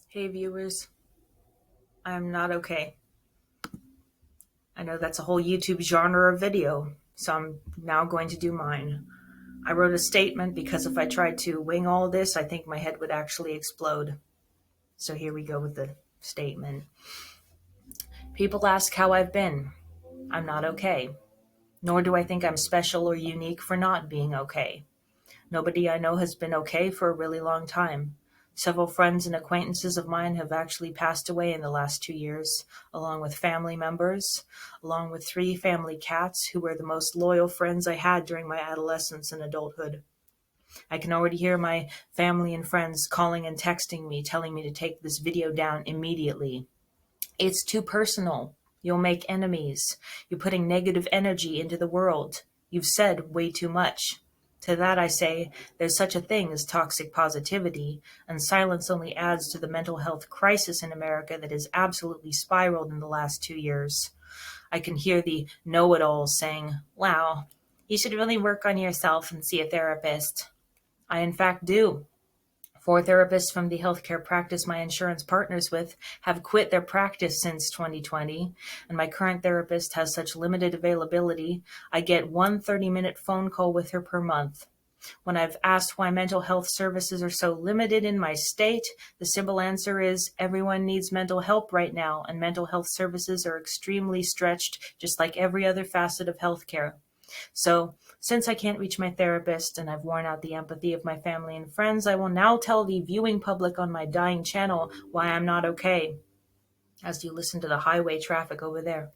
Hey viewers, I'm not okay. I know that's a whole YouTube genre of video, so I'm now going to do mine. I wrote a statement because if I tried to wing all this, I think my head would actually explode. So here we go with the statement. People ask how I've been. I'm not okay. Nor do I think I'm special or unique for not being okay. Nobody I know has been okay for a really long time. Several friends and acquaintances of mine have actually passed away in the last 2 years, along with family members, along with 3 family cats who were the most loyal friends I had during my adolescence and adulthood. I can already hear my family and friends calling and texting me, telling me to take this video down immediately. It's too personal. You'll make enemies. You're putting negative energy into the world. You've said way too much. To that I say, there's such a thing as toxic positivity, and silence only adds to the mental health crisis in America that has absolutely spiraled in the last 2 years. I can hear the know-it-alls saying, wow, you should really work on yourself and see a therapist. I in fact do. 4 therapists from the healthcare practice my insurance partners with have quit their practice since 2020, and my current therapist has such limited availability, I get one 30-minute phone call with her per month. When I've asked why mental health services are so limited in my state, the simple answer is everyone needs mental help right now, and mental health services are extremely stretched, just like every other facet of healthcare. So, since I can't reach my therapist and I've worn out the empathy of my family and friends, I will now tell the viewing public on my dying channel why I'm not okay, as you listen to the highway traffic over there.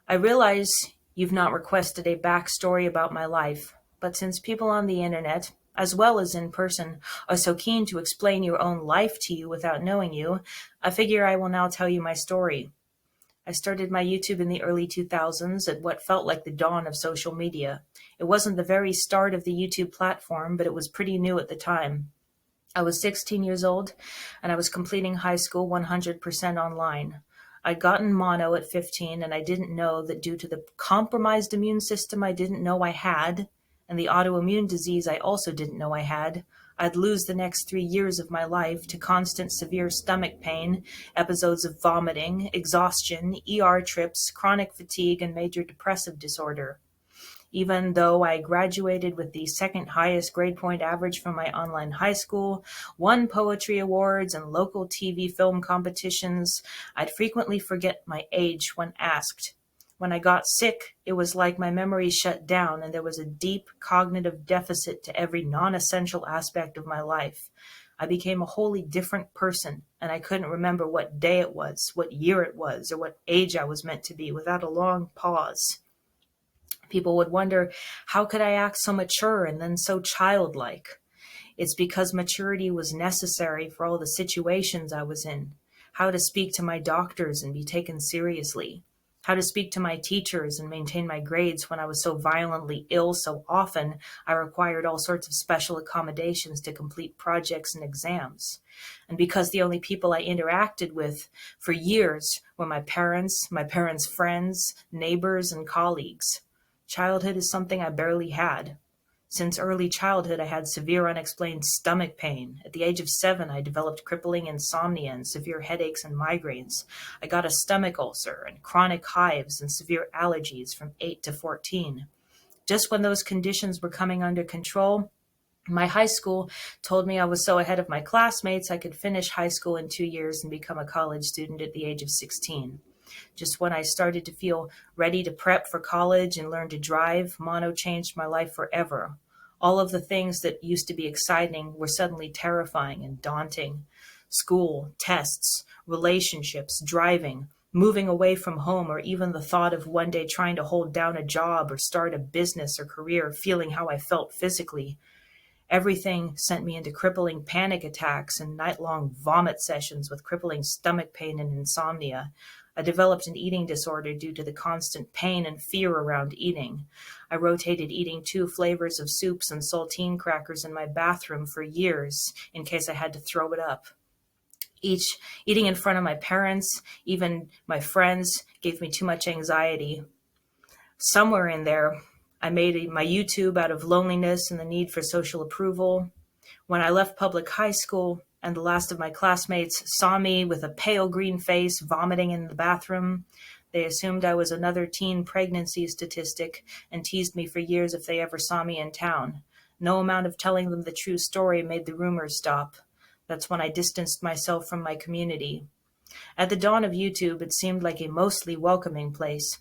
I realize you've not requested a backstory about my life, but since people on the internet, as well as in person, are so keen to explain your own life to you without knowing you, I figure I will now tell you my story. I started my YouTube in the early 2000s at what felt like the dawn of social media. It wasn't the very start of the YouTube platform, but it was pretty new at the time. I was 16 years old, and I was completing high school 100% online. I'd gotten mono at 15, and I didn't know that due to the compromised immune system I didn't know I had, and the autoimmune disease I also didn't know I had, I'd lose the next 3 years of my life to constant severe stomach pain, episodes of vomiting, exhaustion, ER trips, chronic fatigue, and major depressive disorder. Even though I graduated with the second highest grade point average from my online high school, won poetry awards and local TV film competitions, I'd frequently forget my age when asked. When I got sick, it was like my memory shut down and there was a deep cognitive deficit to every non-essential aspect of my life. I became a wholly different person, and I couldn't remember what day it was, what year it was, or what age I was meant to be without a long pause. People would wonder, how could I act so mature and then so childlike? It's because maturity was necessary for all the situations I was in. How to speak to my doctors and be taken seriously. How to speak to my teachers and maintain my grades when I was so violently ill so often I required all sorts of special accommodations to complete projects and exams. And because the only people I interacted with for years were my parents' friends, neighbors, and colleagues. Childhood is something I barely had. Since early childhood, I had severe unexplained stomach pain. At the age of 7, I developed crippling insomnia and severe headaches and migraines. I got a stomach ulcer and chronic hives and severe allergies from 8 to 14. Just when those conditions were coming under control, my high school told me I was so ahead of my classmates I could finish high school in 2 years and become a college student at the age of 16. Just when I started to feel ready to prep for college and learn to drive, mono changed my life forever. All of the things that used to be exciting were suddenly terrifying and daunting. School, tests, relationships, driving, moving away from home, or even the thought of one day trying to hold down a job or start a business or career, feeling how I felt physically. Everything sent me into crippling panic attacks and night-long vomit sessions with crippling stomach pain and insomnia. I developed an eating disorder due to the constant pain and fear around eating. I rotated eating 2 flavors of soups and saltine crackers in my bathroom for years in case I had to throw it up. Eating in front of my parents, even my friends, gave me too much anxiety. Somewhere in there, I made my YouTube out of loneliness and the need for social approval. When I left public high school, and the last of my classmates saw me with a pale green face vomiting in the bathroom. They assumed I was another teen pregnancy statistic and teased me for years if they ever saw me in town. No amount of telling them the true story made the rumors stop. That's when I distanced myself from my community. At the dawn of YouTube, it seemed like a mostly welcoming place.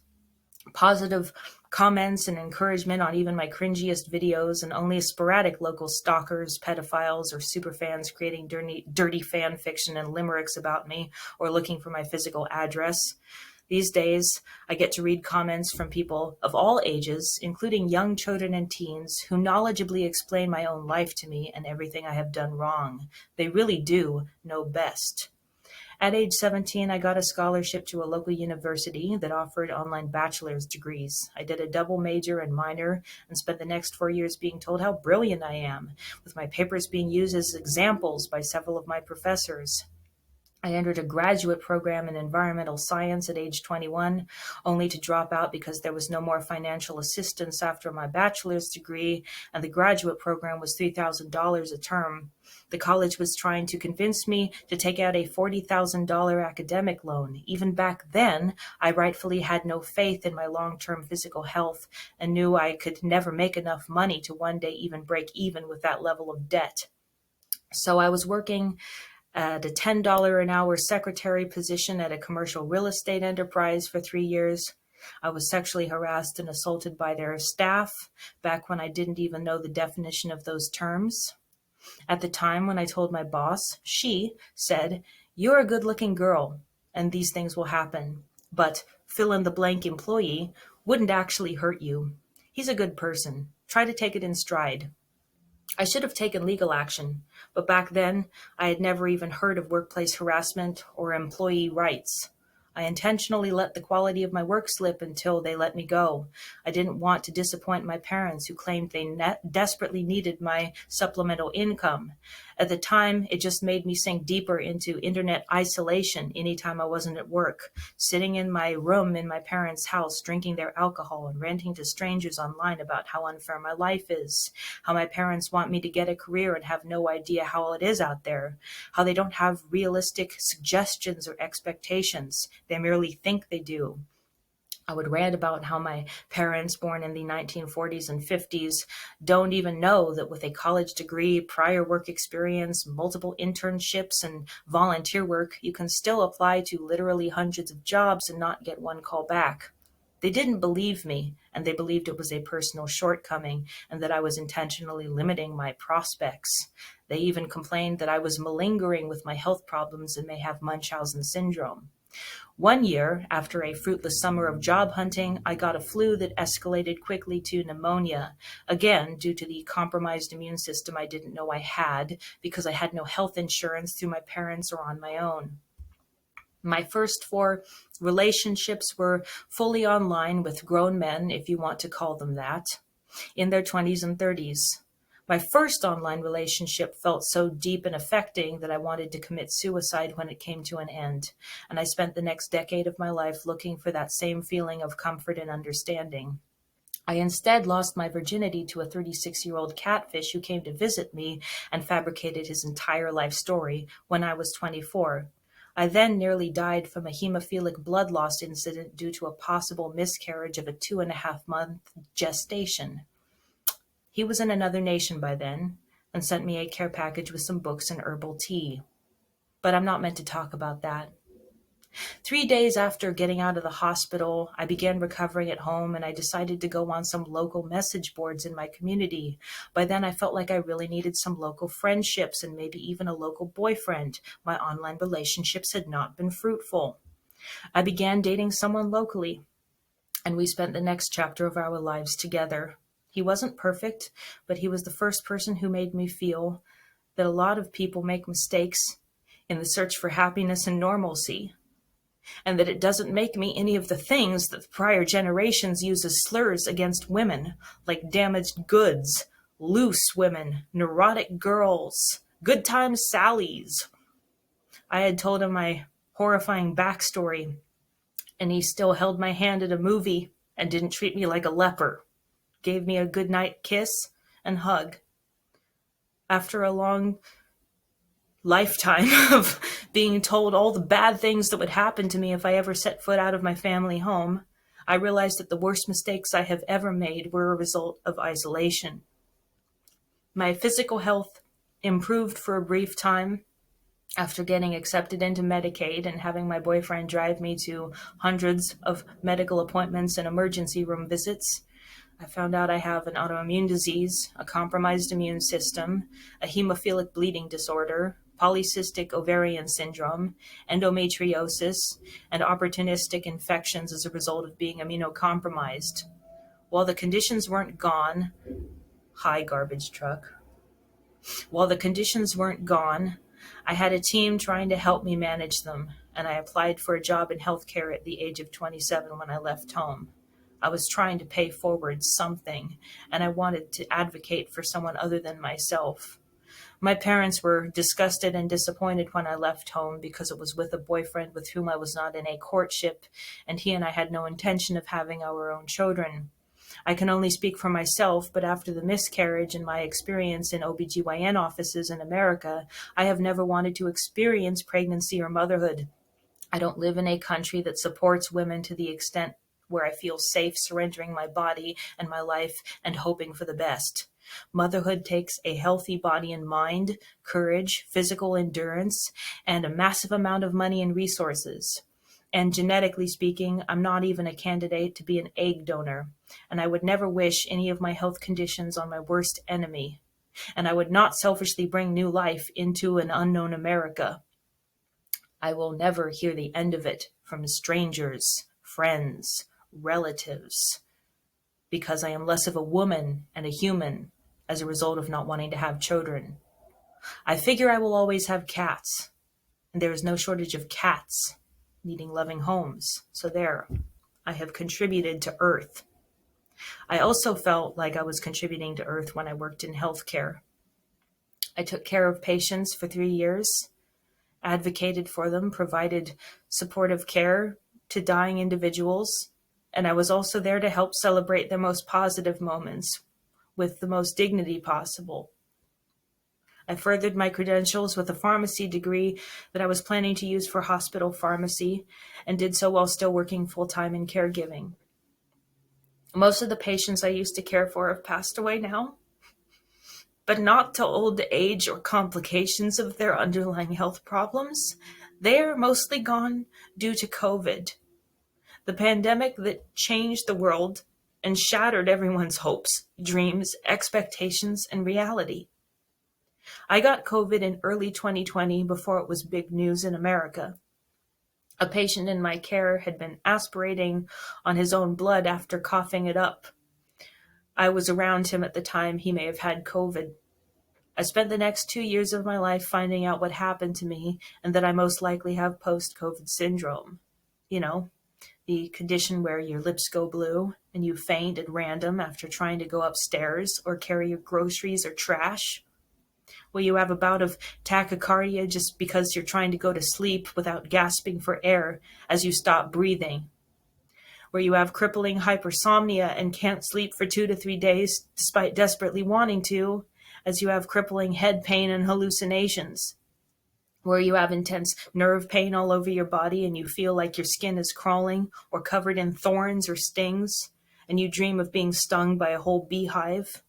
Positive comments and encouragement on even my cringiest videos, and only sporadic local stalkers, pedophiles, or superfans creating dirty fan fiction and limericks about me or looking for my physical address. These days, I get to read comments from people of all ages, including young children and teens, who knowledgeably explain my own life to me and everything I have done wrong. They really do know best. At age 17, I got a scholarship to a local university that offered online bachelor's degrees. I did a double major and minor and spent the next 4 years being told how brilliant I am, with my papers being used as examples by several of my professors. I entered a graduate program in environmental science at age 21, only to drop out because there was no more financial assistance after my bachelor's degree, and the graduate program was $3,000 a term. The college was trying to convince me to take out a $40,000 academic loan. Even back then, I rightfully had no faith in my long-term physical health and knew I could never make enough money to one day even break even with that level of debt. So I was working at a $10 an hour secretary position at a commercial real estate enterprise for 3 years. I was sexually harassed and assaulted by their staff back when I didn't even know the definition of those terms. At the time when I told my boss, she said, "You're a good-looking girl, and these things will happen. But fill-in-the-blank employee wouldn't actually hurt you. He's a good person. Try to take it in stride." I should have taken legal action, but back then I had never even heard of workplace harassment or employee rights. I intentionally let the quality of my work slip until they let me go. I didn't want to disappoint my parents, who claimed they desperately needed my supplemental income. At the time, it just made me sink deeper into internet isolation anytime I wasn't at work, sitting in my room in my parents' house, drinking their alcohol and ranting to strangers online about how unfair my life is, how my parents want me to get a career and have no idea how it is out there, how they don't have realistic suggestions or expectations. They merely think they do. I would rant about how my parents, born in the 1940s and 50s, don't even know that with a college degree, prior work experience, multiple internships, and volunteer work, you can still apply to literally hundreds of jobs and not get one call back. They didn't believe me, and they believed it was a personal shortcoming and that I was intentionally limiting my prospects. They even complained that I was malingering with my health problems and may have Munchausen syndrome. 1 year, after a fruitless summer of job hunting, I got a flu that escalated quickly to pneumonia, again due to the compromised immune system I didn't know I had because I had no health insurance through my parents or on my own. My first 4 relationships were fully online with grown men, if you want to call them that, in their 20s and 30s. My first online relationship felt so deep and affecting that I wanted to commit suicide when it came to an end, and I spent the next decade of my life looking for that same feeling of comfort and understanding. I instead lost my virginity to a 36-year-old catfish who came to visit me and fabricated his entire life story when I was 24. I then nearly died from a hemophilic blood loss incident due to a possible miscarriage of a 2.5-month gestation. He was in another nation by then and sent me a care package with some books and herbal tea. But I'm not meant to talk about that. 3 days after getting out of the hospital, I began recovering at home and I decided to go on some local message boards in my community. By then I felt like I really needed some local friendships and maybe even a local boyfriend. My online relationships had not been fruitful. I began dating someone locally, and we spent the next chapter of our lives together. He wasn't perfect, but he was the first person who made me feel that a lot of people make mistakes in the search for happiness and normalcy, and that it doesn't make me any of the things that prior generations use as slurs against women, like damaged goods, loose women, neurotic girls, good times Sallies. I had told him my horrifying backstory, and he still held my hand at a movie and didn't treat me like a leper. Gave me a goodnight kiss and hug. After a long lifetime of being told all the bad things that would happen to me if I ever set foot out of my family home, I realized that the worst mistakes I have ever made were a result of isolation. My physical health improved for a brief time after getting accepted into Medicaid and having my boyfriend drive me to hundreds of medical appointments and emergency room visits. I found out I have an autoimmune disease, a compromised immune system, a hemophilic bleeding disorder, polycystic ovarian syndrome, endometriosis, and opportunistic infections as a result of being immunocompromised. While the conditions weren't gone, hi, garbage truck. While the conditions weren't gone, I had a team trying to help me manage them, and I applied for a job in healthcare at the age of 27 when I left home. I was trying to pay forward something, and I wanted to advocate for someone other than myself. My parents were disgusted and disappointed when I left home because it was with a boyfriend with whom I was not in a courtship, and he and I had no intention of having our own children. I can only speak for myself, but after the miscarriage and my experience in OBGYN offices in America, I have never wanted to experience pregnancy or motherhood. I don't live in a country that supports women to the extent where I feel safe surrendering my body and my life and hoping for the best. Motherhood takes a healthy body and mind, courage, physical endurance, and a massive amount of money and resources. And genetically speaking, I'm not even a candidate to be an egg donor, and I would never wish any of my health conditions on my worst enemy. And I would not selfishly bring new life into an unknown America. I will never hear the end of it from strangers, friends, relatives, because I am less of a woman and a human as a result of not wanting to have children. I figure I will always have cats, and there is no shortage of cats needing loving homes. So there, I have contributed to Earth. I also felt like I was contributing to Earth when I worked in healthcare. I took care of patients for 3 years, advocated for them, provided supportive care to dying individuals, and I was also there to help celebrate their most positive moments with the most dignity possible. I furthered my credentials with a pharmacy degree that I was planning to use for hospital pharmacy, and did so while still working full-time in caregiving. Most of the patients I used to care for have passed away now, but not to old age or complications of their underlying health problems. They are mostly gone due to COVID, the pandemic that changed the world and shattered everyone's hopes, dreams, expectations, and reality. I got COVID in early 2020 before it was big news in America. A patient in my care had been aspirating on his own blood after coughing it up. I was around him at the time he may have had COVID. I spent the next 2 years of my life finding out what happened to me and that I most likely have Postcode Syndrome. You know, the condition where your lips go blue and you faint at random after trying to go upstairs or carry your groceries or trash. Where you have a bout of tachycardia just because you're trying to go to sleep without gasping for air as you stop breathing. Where you have crippling hypersomnia and can't sleep for 2 to 3 days despite desperately wanting to, as you have crippling head pain and hallucinations. Where you have intense nerve pain all over your body and you feel like your skin is crawling or covered in thorns or stings, and you dream of being stung by a whole beehive.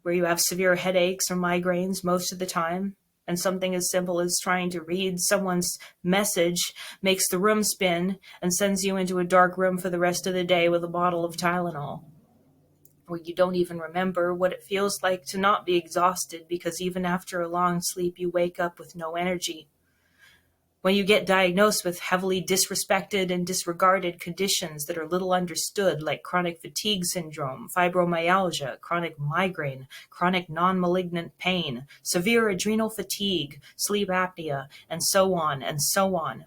Where you have severe headaches or migraines most of the time, and something as simple as trying to read someone's message makes the room spin and sends you into a dark room for the rest of the day with a bottle of Tylenol. Where you don't even remember what it feels like to not be exhausted because even after a long sleep you wake up with no energy. When you get diagnosed with heavily disrespected and disregarded conditions that are little understood, like chronic fatigue syndrome, fibromyalgia, chronic migraine, chronic non-malignant pain, severe adrenal fatigue, sleep apnea, and so on and so on.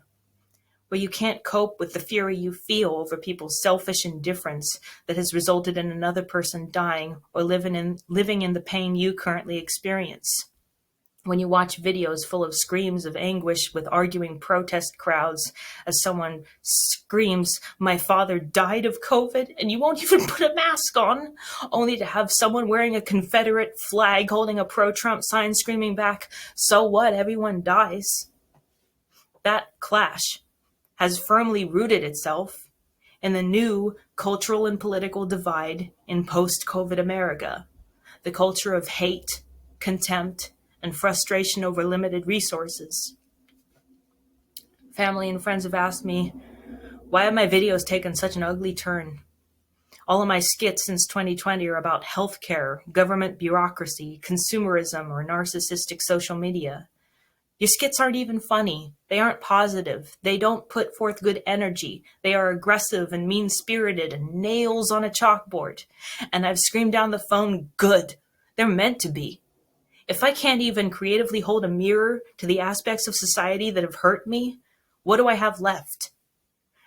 Where you can't cope with the fury you feel over people's selfish indifference that has resulted in another person dying or living in the pain you currently experience. When you watch videos full of screams of anguish with arguing protest crowds as someone screams, "My father died of COVID," and you won't even put a mask on, only to have someone wearing a Confederate flag holding a pro-Trump sign screaming back, "So what? Everyone dies." That clash has firmly rooted itself in the new cultural and political divide in post-COVID America, the culture of hate, contempt, and frustration over limited resources. Family and friends have asked me, why have my videos taken such an ugly turn? All of my skits since 2020 are about healthcare, government bureaucracy, consumerism, or narcissistic social media. Your skits aren't even funny. They aren't positive. They don't put forth good energy. They are aggressive and mean-spirited and nails on a chalkboard. And I've screamed down the phone, good. They're meant to be. If I can't even creatively hold a mirror to the aspects of society that have hurt me, what do I have left?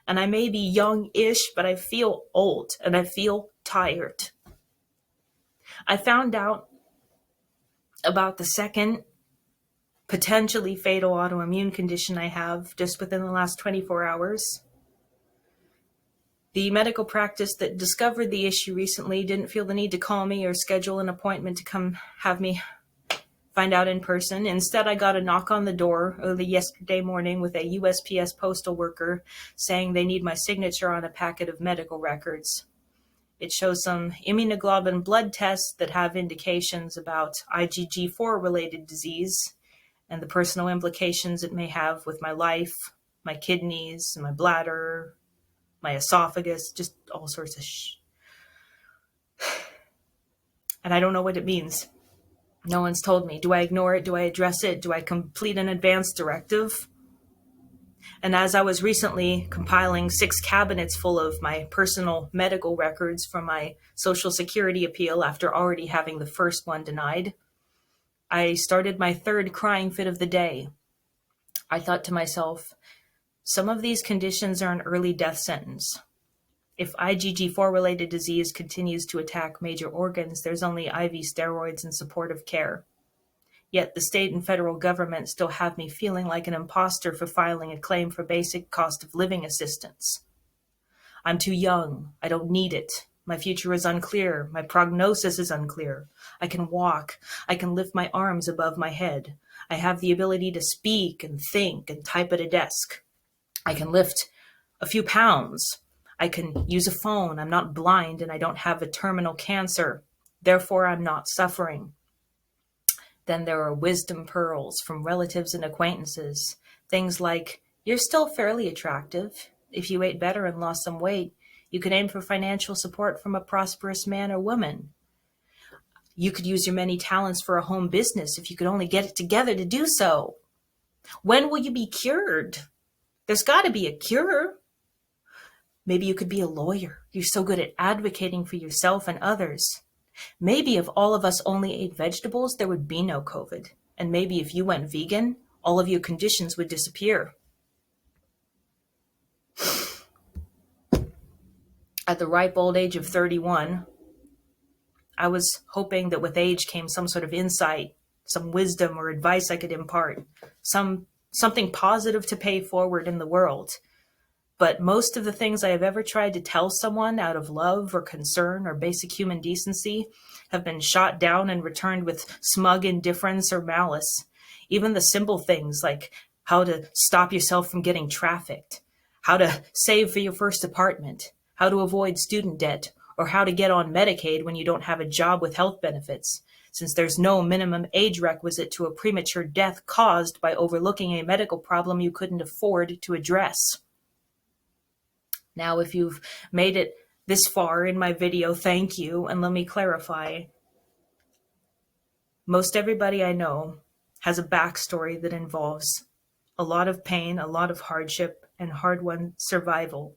And I may be young-ish, but I feel old and I feel tired. I found out about the second potentially fatal autoimmune condition I have just within the last 24 hours. The medical practice that discovered the issue recently didn't feel the need to call me or schedule an appointment to come have me find out in person. Instead, I got a knock on the door early yesterday morning with a USPS postal worker saying they need my signature on a packet of medical records. It shows some immunoglobulin blood tests that have indications about IgG4 related disease and the personal implications it may have with my life, my kidneys, my bladder, my esophagus, just all sorts of And I don't know what it means. No one's told me. Do I ignore it? Do I address it? Do I complete an advance directive? And as I was recently compiling 6 cabinets full of my personal medical records from my Social Security appeal after already having the first one denied, I started my 3rd crying fit of the day. I thought to myself, some of these conditions are an early death sentence. If IgG4 related disease continues to attack major organs, there's only IV steroids and supportive care. Yet the state and federal government still have me feeling like an imposter for filing a claim for basic cost of living assistance. I'm too young. I don't need it. My future is unclear. My prognosis is unclear. I can walk. I can lift my arms above my head. I have the ability to speak and think and type at a desk. I can lift a few pounds. I can use a phone. I'm not blind and I don't have a terminal cancer. Therefore, I'm not suffering. Then there are wisdom pearls from relatives and acquaintances. Things like, you're still fairly attractive. If you ate better and lost some weight, you could aim for financial support from a prosperous man or woman. You could use your many talents for a home business if you could only get it together to do so. When will you be cured? There's got to be a cure. Maybe you could be a lawyer. You're so good at advocating for yourself and others. Maybe if all of us only ate vegetables, there would be no COVID. And maybe if you went vegan, all of your conditions would disappear. At the ripe old age of 31, I was hoping that with age came some sort of insight, some wisdom or advice I could impart, something positive to pay forward in the world. But most of the things I have ever tried to tell someone out of love or concern or basic human decency have been shot down and returned with smug indifference or malice. Even the simple things like how to stop yourself from getting trafficked, how to save for your first apartment, how to avoid student debt, or how to get on Medicaid when you don't have a job with health benefits, since there's no minimum age requisite to a premature death caused by overlooking a medical problem you couldn't afford to address. Now, if you've made it this far in my video, thank you, and let me clarify. Most everybody I know has a backstory that involves a lot of pain, a lot of hardship, and hard-won survival.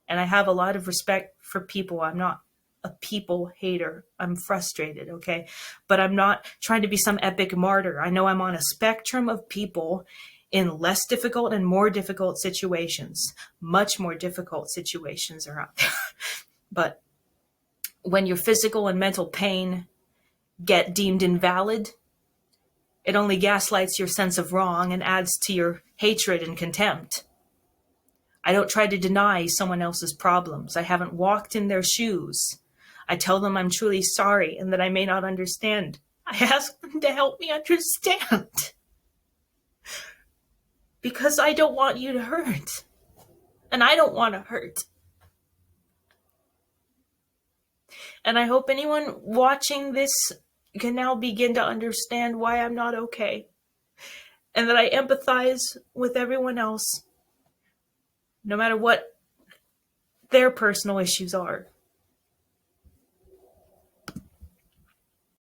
And I have a lot of respect for people. I'm not a people hater. I'm frustrated, okay? But I'm not trying to be some epic martyr. I know I'm on a spectrum of people in less difficult and more difficult situations. Much more difficult situations are out there. But when your physical and mental pain get deemed invalid, It only gaslights your sense of wrong and adds to your hatred and contempt. I don't try to deny someone else's problems. I haven't walked in their shoes. I tell them I'm truly sorry and that I may not understand. I ask them to help me understand. Because I don't want you to hurt. And I don't want to hurt. And I hope anyone watching this can now begin to understand why I'm not okay. And that I empathize with everyone else, no matter what their personal issues are.